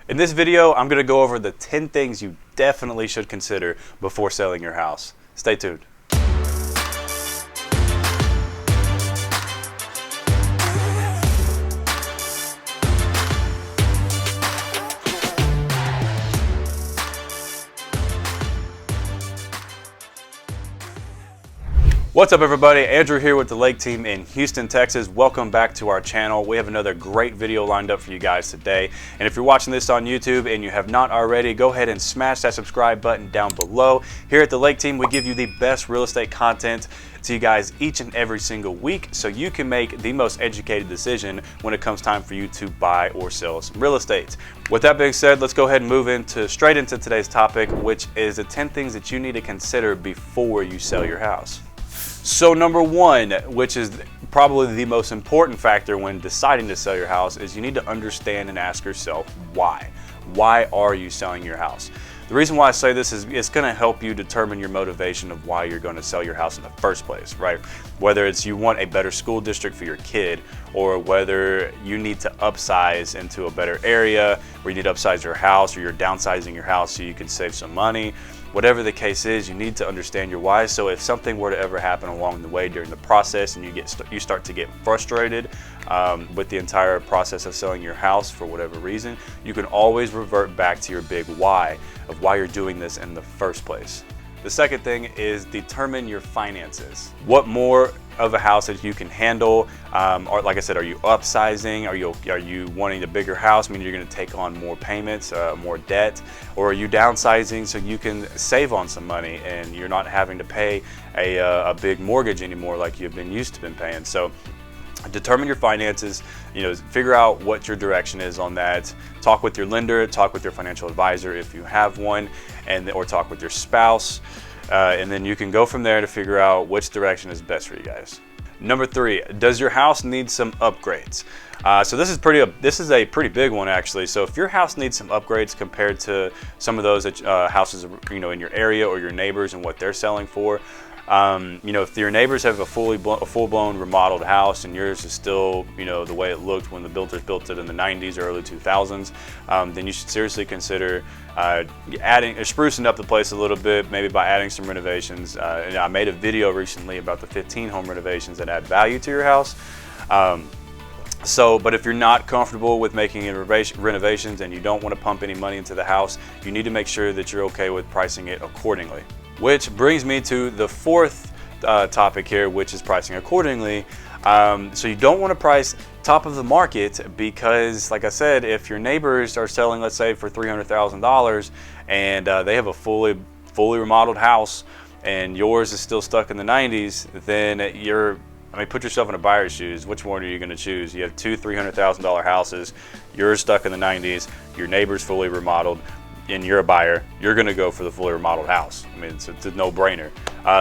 In this video, I'm going to go over the 10 things you definitely should consider before selling your house. Stay tuned. What's up everybody, Andrew here with the Lake Team in Houston, Texas. Welcome back to our channel. We have another great video lined up for you guys today. And if you're watching this on YouTube and you have not already, go ahead and smash that subscribe button down below. Here at the Lake Team, we give you the best real estate content to you guys each and every single week so you can make the most educated decision when it comes time for you to buy or sell some real estate. With that being said, let's go ahead and move straight into today's topic, which is the 10 things that you need to consider before you sell your house. So number one, which is probably the most important factor when deciding to sell your house, is you need to understand and ask yourself why. Why are you selling your house? The reason why I say this is it's going to help you determine your motivation of why you're going to sell your house in the first place, right? Whether it's you want a better school district for your kid, or whether you need to upsize into a better area, or you need to upsize your house, or you're downsizing your house so you can save some money. Whatever the case is, you need to understand your why. So if something were to ever happen along the way during the process and you start to get frustrated with the entire process of selling your house for whatever reason, you can always revert back to your big why of why you're doing this in the first place. The second thing is determine your finances. What more of a house that you can handle? Or like I said, are you upsizing? Are you wanting a bigger house, meaning you're going to take on more payments, more debt? Or are you downsizing so you can save on some money and you're not having to pay a big mortgage anymore like you've been used to been paying? So determine your finances, figure out what your direction is on that. Talk with your lender, talk with your financial advisor if you have one, or talk with your spouse. And then you can go from there to figure out which direction is best for you guys. Number three, does your house need some upgrades? So this is a pretty big one actually. So if your house needs some upgrades compared to some of those houses in your area or your neighbors and what they're selling for, if your neighbors have a full-blown remodeled house and yours is still, the way it looked when the builders built it in the 90s or early 2000s, then you should seriously consider sprucing up the place a little bit, maybe by adding some renovations. And I made a video recently about the 15 home renovations that add value to your house. But if you're not comfortable with making renovations and you don't want to pump any money into the house, you need to make sure that you're okay with pricing it accordingly. Which brings me to the fourth topic here, which is pricing accordingly. So you don't want to price top of the market because, like I said, if your neighbors are selling, let's say, for $300,000 and they have a fully remodeled house and yours is still stuck in the 90s, then put yourself in a buyer's shoes. Which one are you going to choose? You have two $300,000 houses, yours stuck in the 90s, your neighbor's fully remodeled, and you're a buyer, you're going to go for the fully remodeled house. It's a no-brainer.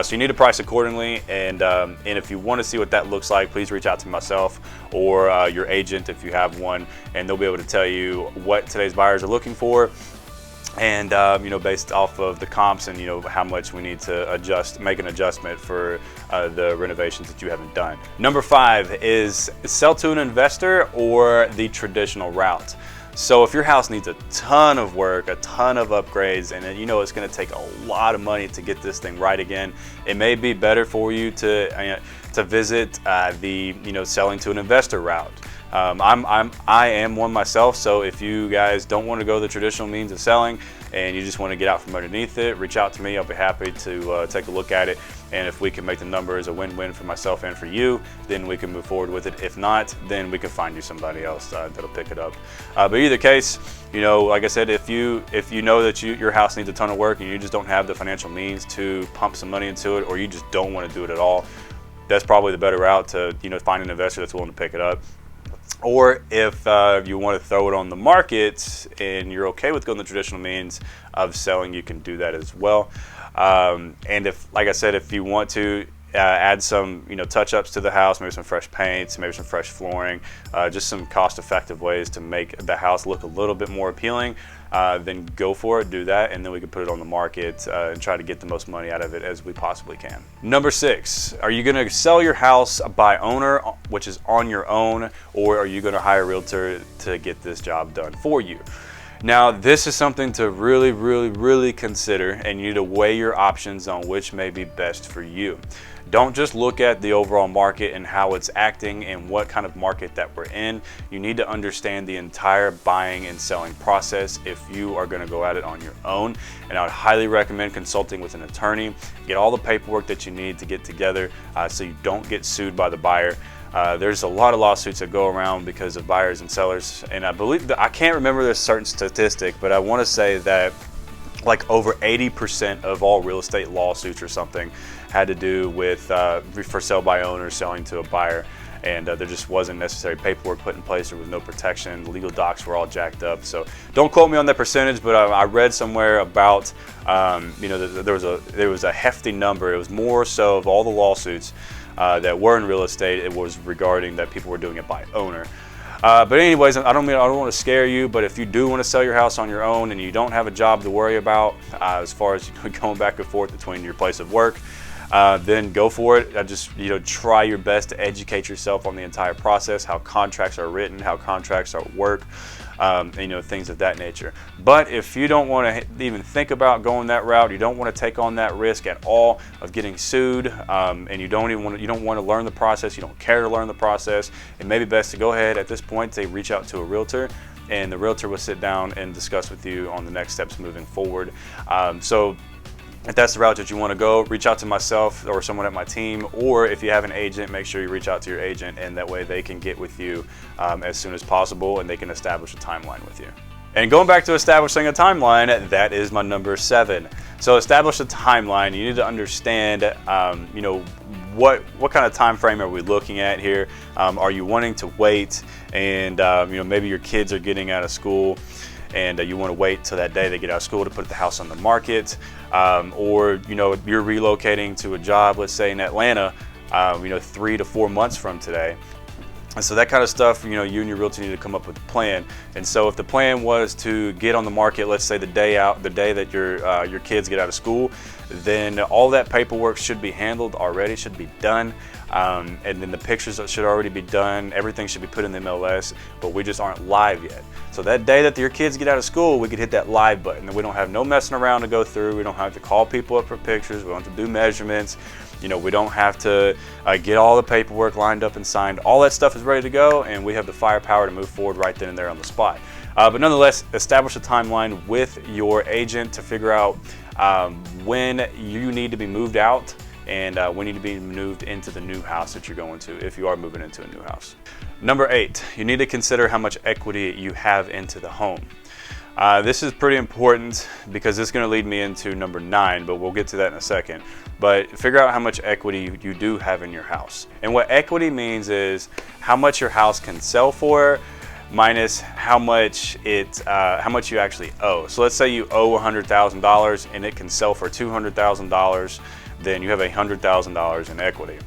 So you need to price accordingly, and if you want to see what that looks like, please reach out to myself or your agent if you have one, and they'll be able to tell you what today's buyers are looking for, and based off of the comps and how much we need to make an adjustment for the renovations that you haven't done. Number five is sell to an investor or the traditional route. So if your house needs a ton of work, a ton of upgrades, and it's going to take a lot of money to get this thing right again, it may be better for you to visit the selling to an investor route. I am one myself, so if you guys don't want to go the traditional means of selling and you just want to get out from underneath it, reach out to me. I'll be happy to take a look at it, and if we can make the numbers a win-win for myself and for you, then we can move forward with it. If not, then we can find you somebody else that'll pick it up. But either case, like I said, if you know that your house needs a ton of work and you just don't have the financial means to pump some money into it, or you just don't want to do it at all, that's probably the better route to find an investor that's willing to pick it up. Or if you want to throw it on the market and you're okay with going the traditional means of selling, you can do that as well. And if, like I said, if you want to add some touch-ups to the house, maybe some fresh paints, maybe some fresh flooring, just some cost-effective ways to make the house look a little bit more appealing, then go for it, do that, and then we can put it on the market and try to get the most money out of it as we possibly can. Number six, are you going to sell your house by owner, which is on your own, or are you going to hire a realtor to get this job done for you? Now, this is something to really consider, and you need to weigh your options on which may be best for you. Don't just look at the overall market and how it's acting and what kind of market that we're in. You need to understand the entire buying and selling process if you are going to go at it on your own. And I would highly recommend consulting with an attorney. Get all the paperwork that you need to get together so you don't get sued by the buyer. There's a lot of lawsuits that go around because of buyers and sellers, and I believe that, I can't remember this certain statistic, but I want to say that like over 80% of all real estate lawsuits or something had to do with for sale by owners selling to a buyer, and there just wasn't necessary paperwork put in place. There was no protection. The legal docs were all jacked up. So don't quote me on that percentage, but I read somewhere about there was a hefty number. It was more so of all the lawsuits that were in real estate, it was regarding that people were doing it by owner. But anyways, I don't want to scare you, but if you do want to sell your house on your own and you don't have a job to worry about as far as going back and forth between your place of work, then go for it. Just try your best to educate yourself on the entire process, how contracts are written, how contracts are work, things of that nature. But if you don't want to even think about going that route, you don't want to take on that risk at all of getting sued, and you don't want to learn the process, you don't care to learn the process, it may be best to go ahead at this point to reach out to a realtor, and the realtor will sit down and discuss with you on the next steps moving forward. So if that's the route that you want to go, reach out to myself or someone at my team, or if you have an agent, make sure you reach out to your agent, and that way they can get with you as soon as possible and they can establish a timeline with you. And going back to establishing a timeline, that is my number 7. So establish a timeline. You need to understand, what kind of time frame are we looking at here? Are you wanting to wait and maybe your kids are getting out of school and you want to wait till that day they get out of school to put the house on the market, or you're relocating to a job, let's say in Atlanta, 3 to 4 months from today. And so that kind of stuff, you and your realtor need to come up with a plan. And so if the plan was to get on the market, let's say the day that your kids get out of school, then all that paperwork should be handled already, should be done. And then the pictures should already be done. Everything should be put in the MLS, but we just aren't live yet. So that day that your kids get out of school, we could hit that live button. And we don't have no messing around to go through. We don't have to call people up for pictures. We don't have to do measurements. We don't have to get all the paperwork lined up and signed. All that stuff is ready to go, and we have the firepower to move forward right then and there on the spot. But nonetheless, establish a timeline with your agent to figure out when you need to be moved out and when you need to be moved into the new house that you're going to, if you are moving into a new house. Number 8, you need to consider how much equity you have into the home. This is pretty important because it's going to lead me into number 9, but we'll get to that in a second. But figure out how much equity you do have in your house. And what equity means is how much your house can sell for minus how much you actually owe. So let's say you owe $100,000 and it can sell for $200,000, then you have $100,000 in equity.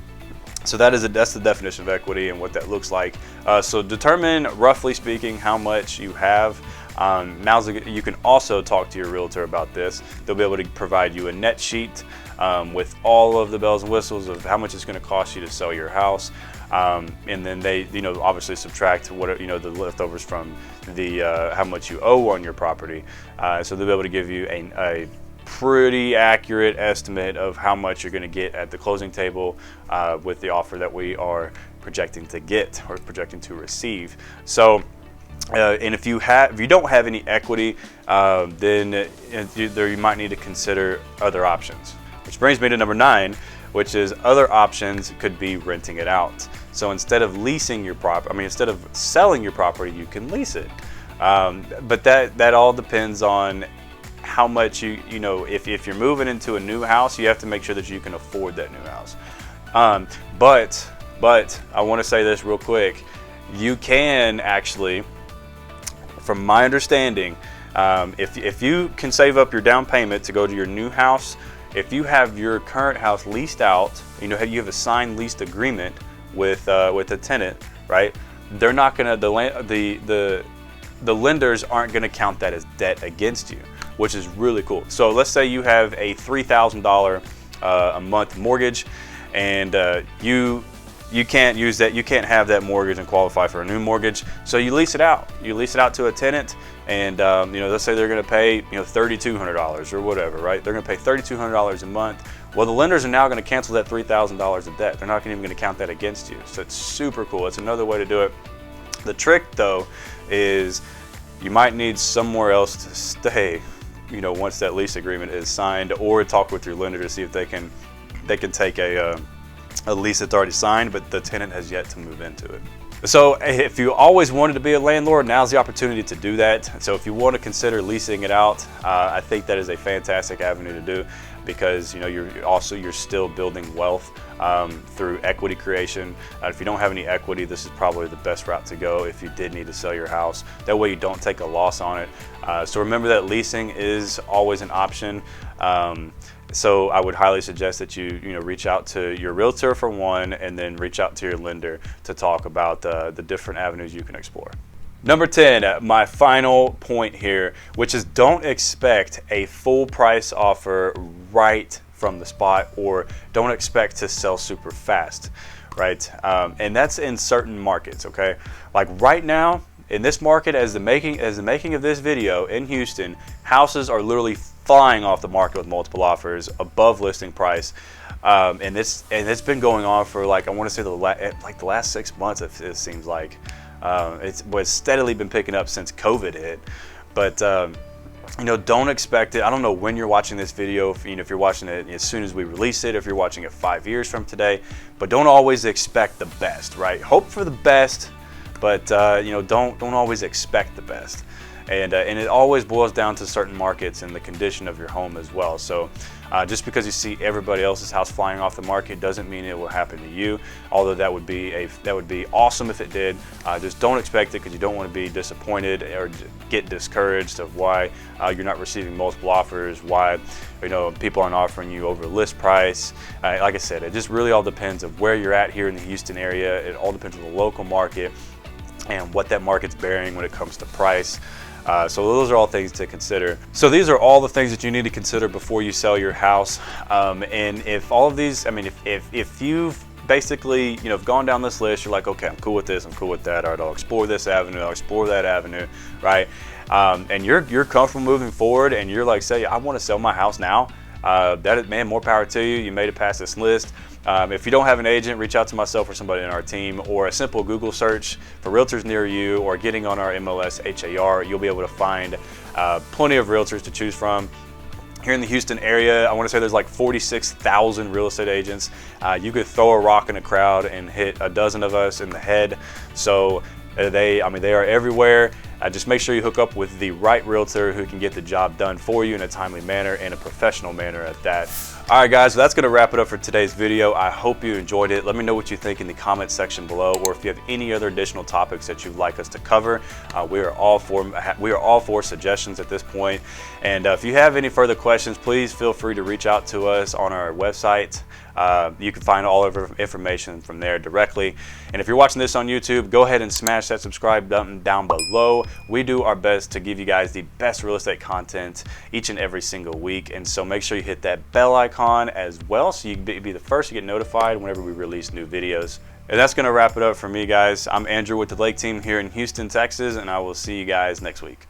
So that's the definition of equity and what that looks like. So determine, roughly speaking, how much you have. You can also talk to your realtor about this. They'll be able to provide you a net sheet with all of the bells and whistles of how much it's going to cost you to sell your house, and then they obviously subtract the leftovers from the how much you owe on your property. So they'll be able to give you a pretty accurate estimate of how much you're going to get at the closing table with the offer that we are projecting to get or projecting to receive. So and if you don't have any equity, then you might need to consider other options. Which brings me to number 9, which is other options could be renting it out. So instead of leasing your property, instead of selling your property, you can lease it. But that all depends on how much if you're moving into a new house, you have to make sure that you can afford that new house. But I want to say this real quick. You can actually, from my understanding, if you can save up your down payment to go to your new house, if you have your current house leased out, you have a signed lease agreement with a tenant, right? They're not gonna the lenders aren't gonna count that as debt against you, which is really cool. So let's say you have a $3,000 a month mortgage, and you you can't use that. You can't have that mortgage and qualify for a new mortgage. So you lease it out. You lease it out to a tenant, and let's say they're going to pay $3,200 or whatever, right? They're going to pay $3,200 a month. Well, the lenders are now going to cancel that $3,000 of debt. They're not even going to count that against you. So it's super cool. It's another way to do it. The trick, though, is you might need somewhere else to stay, once that lease agreement is signed, or talk with your lender to see if they can take a lease that's already signed, but the tenant has yet to move into it. So if you always wanted to be a landlord, now's the opportunity to do that. So if you want to consider leasing it out, I think that is a fantastic avenue to do, because you're still building wealth through equity creation. If you don't have any equity, this is probably the best route to go if you did need to sell your house. That way you don't take a loss on it. So remember that leasing is always an option. So I would highly suggest that you reach out to your realtor for one, and then reach out to your lender to talk about the different avenues you can explore. Number 10, my final point here, which is don't expect a full price offer right from the spot, or don't expect to sell super fast, right? And that's in certain markets, okay? Like right now, in this market, as the making of this video in Houston, houses are literally flying off the market with multiple offers above listing price, and it's been going on for I want to say the last 6 months. It seems like it's steadily been picking up since COVID hit, but don't expect it. I don't know when you're watching this video, if you're watching it as soon as we release it, if you're watching it 5 years from today, but don't always expect the best, right? Hope for the best, but don't always expect the best. And it always boils down to certain markets and the condition of your home as well. So just because you see everybody else's house flying off the market doesn't mean it will happen to you. Although that would be awesome if it did. Just don't expect it, because you don't want to be disappointed or get discouraged of why you're not receiving multiple offers, why people aren't offering you over list price. Like I said, it just really all depends of where you're at here in the Houston area. It all depends on the local market and what that market's bearing when it comes to price. So those are all things to consider. So these are all the things that you need to consider before you sell your house. And if all of these, if you've basically, gone down this list, you're like, okay, I'm cool with this, I'm cool with that. All right, I'll explore this avenue, I'll explore that avenue, right? And you're comfortable moving forward, and you're like, say, I want to sell my house now. Man, more power to you. You made it past this list. If you don't have an agent, reach out to myself or somebody in our team, or a simple Google search for realtors near you, or getting on our MLS HAR. You'll be able to find plenty of realtors to choose from. Here in the Houston area, I want to say there's like 46,000 real estate agents. You could throw a rock in a crowd and hit a dozen of us in the head. So they are everywhere. Just make sure you hook up with the right realtor who can get the job done for you in a timely manner and a professional manner at that. All right, guys, so that's going to wrap it up for today's video. I hope you enjoyed it. Let me know what you think in the comment section below, or if you have any other additional topics that you'd like us to cover. We are all for suggestions at this point. And if you have any further questions, please feel free to reach out to us on our website. You can find all of our information from there directly. And if you're watching this on YouTube, go ahead and smash that subscribe button down below. We do our best to give you guys the best real estate content each and every single week. And so make sure you hit that bell icon as well, so you can be the first to get notified whenever we release new videos. And that's going to wrap it up for me, guys. I'm Andrew with the Lake Team here in Houston, Texas, and I will see you guys next week.